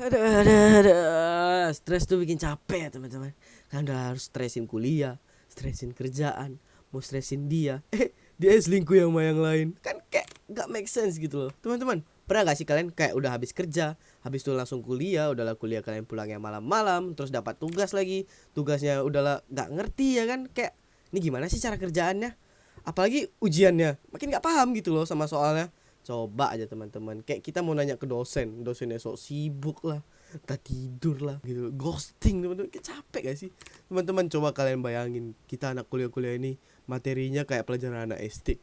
Ada. Stres tuh bikin capek ya teman-teman. Kan udah harus stresin kuliah, stresin kerjaan, mau stresin dia. Dia selingkuh yang sama yang lain. Kan kayak gak make sense gitu loh. Teman-teman, pernah gak sih kalian kayak udah habis kerja, habis itu langsung kuliah, udahlah kuliah kalian pulangnya malam-malam, terus dapat tugas lagi. Tugasnya udahlah gak ngerti ya kan. Kayak ini gimana sih cara kerjaannya? Apalagi ujiannya, makin gak paham gitu loh sama soalnya. Coba aja teman-teman, kayak kita mau nanya ke dosen, dosennya sok sibuk lah, entah tidur lah gitu, ghosting teman-teman. Kayak capek gak sih teman-teman? Coba kalian bayangin, kita anak kuliah-kuliah ini materinya kayak pelajaran anak SD,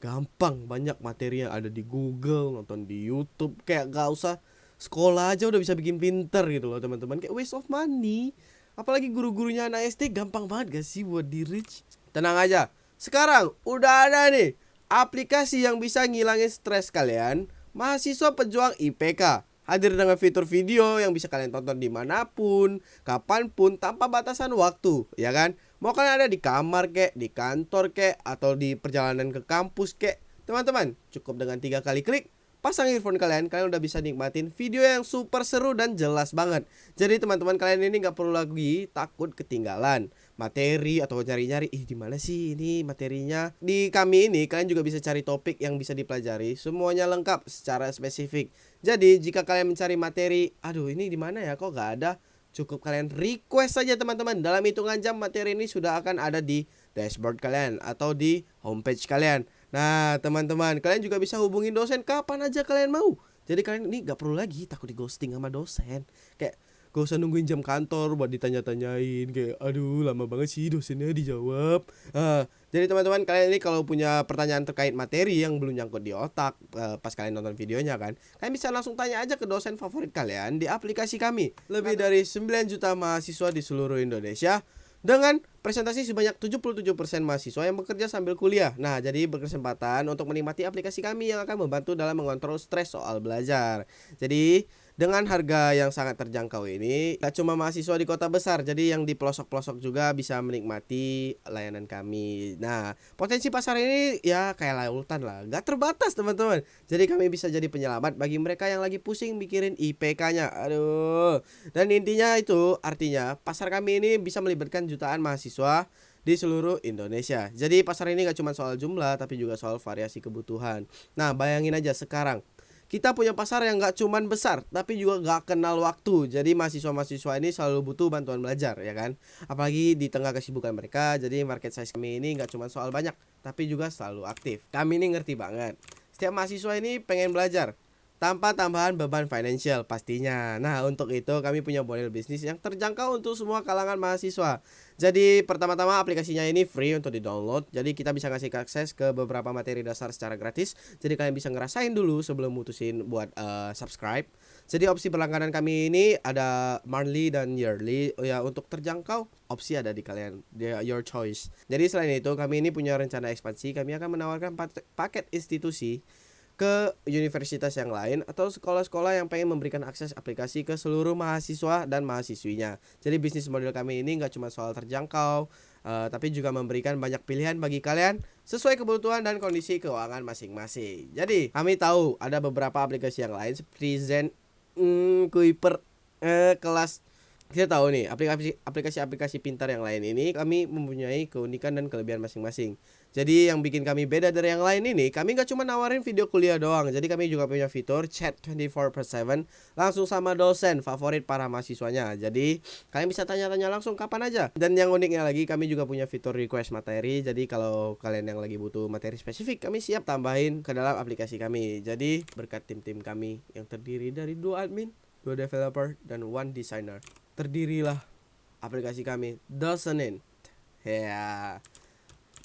gampang, banyak materi yang ada di Google, nonton di YouTube, kayak gak usah sekolah aja udah bisa bikin pinter gitu loh teman-teman. Kayak waste of money. Apalagi guru-gurunya anak SD, gampang banget gak sih buat di reach? Tenang aja, sekarang udah ada nih aplikasi yang bisa ngilangin stres kalian, mahasiswa pejuang IPK. Hadir dengan fitur video yang bisa kalian tonton dimanapun, kapanpun, tanpa batasan waktu, ya kan? Mau kalian ada di kamar kek, di kantor kek, atau di perjalanan ke kampus kek. Teman-teman, cukup dengan 3 kali klik, pasang earphone kalian udah bisa nikmatin video yang super seru dan jelas banget. Jadi teman-teman kalian ini nggak perlu lagi takut ketinggalan materi atau cari-cari di mana sih ini materinya. Di kami ini kalian juga bisa cari topik yang bisa dipelajari, semuanya lengkap secara spesifik. Jadi jika kalian mencari materi, aduh ini di mana ya kok nggak ada, cukup kalian request saja teman-teman. Dalam hitungan jam materi ini sudah akan ada di dashboard kalian atau di homepage kalian. Nah teman-teman, kalian juga bisa hubungin dosen kapan aja kalian mau. Jadi kalian ini gak perlu lagi takut di ghosting sama dosen. Kayak gak usah nungguin jam kantor buat ditanya-tanyain. Kayak aduh lama banget sih dosennya dijawab. Jadi teman-teman kalian ini kalau punya pertanyaan terkait materi yang belum nyangkut di otak pas kalian nonton videonya kan, kalian bisa langsung tanya aja ke dosen favorit kalian di aplikasi kami. Lebih dari 9 juta mahasiswa di seluruh Indonesia dengan presentasi sebanyak 77% mahasiswa yang bekerja sambil kuliah. Nah, jadi berkesempatan untuk menikmati aplikasi kami yang akan membantu dalam mengontrol stres soal belajar. Jadi, dengan harga yang sangat terjangkau ini, gak cuma mahasiswa di kota besar, jadi yang di pelosok-pelosok juga bisa menikmati layanan kami. Nah, potensi pasar ini ya kayak lautan lah, gak terbatas teman-teman. Jadi kami bisa jadi penyelamat bagi mereka yang lagi pusing mikirin IPK-nya. Aduh. Dan intinya itu artinya pasar kami ini bisa melibatkan jutaan mahasiswa di seluruh Indonesia. Jadi pasar ini gak cuma soal jumlah tapi juga soal variasi kebutuhan. Nah, bayangin aja sekarang kita punya pasar yang gak cuman besar tapi juga gak kenal waktu. Jadi mahasiswa-mahasiswa ini selalu butuh bantuan belajar ya kan. Apalagi di tengah kesibukan mereka. Jadi market size kami ini gak cuma soal banyak tapi juga selalu aktif. Kami ini ngerti banget, setiap mahasiswa ini pengen belajar tanpa tambahan beban financial pastinya. Nah, untuk itu kami punya model bisnis yang terjangkau untuk semua kalangan mahasiswa. Jadi pertama-tama aplikasinya ini free untuk di-download. Jadi kita bisa ngasih akses ke beberapa materi dasar secara gratis. Jadi kalian bisa ngerasain dulu sebelum mutusin buat subscribe. Jadi opsi berlangganan kami ini ada monthly dan yearly. Oh ya, untuk terjangkau opsi ada di kalian, your choice. Jadi selain itu kami ini punya rencana ekspansi. Kami akan menawarkan paket institusi ke universitas yang lain atau sekolah-sekolah yang pengen memberikan akses aplikasi ke seluruh mahasiswa dan mahasiswinya. Jadi bisnis model kami ini nggak cuma soal terjangkau, tapi juga memberikan banyak pilihan bagi kalian sesuai kebutuhan dan kondisi keuangan masing-masing. Jadi kami tahu ada beberapa aplikasi yang lain seperti Zen, Kuiper, kelas. Kita tahu nih aplikasi-aplikasi pintar yang lain ini kami mempunyai keunikan dan kelebihan masing-masing. Jadi yang bikin kami beda dari yang lain ini, kami gak cuma nawarin video kuliah doang. Jadi kami juga punya fitur chat 24/7 langsung sama dosen favorit para mahasiswanya. Jadi kalian bisa tanya-tanya langsung kapan aja. Dan yang uniknya lagi, kami juga punya fitur request materi. Jadi kalau kalian yang lagi butuh materi spesifik, kami siap tambahin ke dalam aplikasi kami. Jadi berkat tim-tim kami yang terdiri dari 2 admin, 2 developer, dan 1 designer, terdirilah aplikasi kami Dosenin. Ya.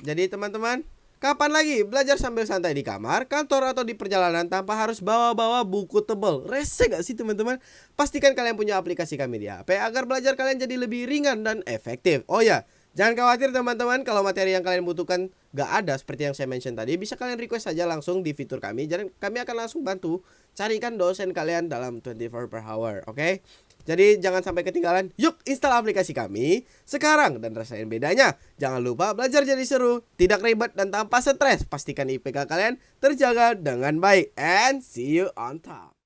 Jadi teman-teman, kapan lagi belajar sambil santai di kamar, kantor, atau di perjalanan tanpa harus bawa-bawa buku tebal? Rese gak sih teman-teman? Pastikan kalian punya aplikasi kami di HP agar belajar kalian jadi lebih ringan dan efektif. Oh ya, jangan khawatir teman-teman kalau materi yang kalian butuhkan gak ada seperti yang saya mention tadi. Bisa kalian request saja langsung di fitur kami. Jadi kami akan langsung bantu carikan dosen kalian dalam 24 per hour. Oke? Jadi jangan sampai ketinggalan. Yuk install aplikasi kami sekarang dan rasain bedanya. Jangan lupa belajar jadi seru, tidak ribet dan tanpa stres. Pastikan IPK kalian terjaga dengan baik. And see you on top.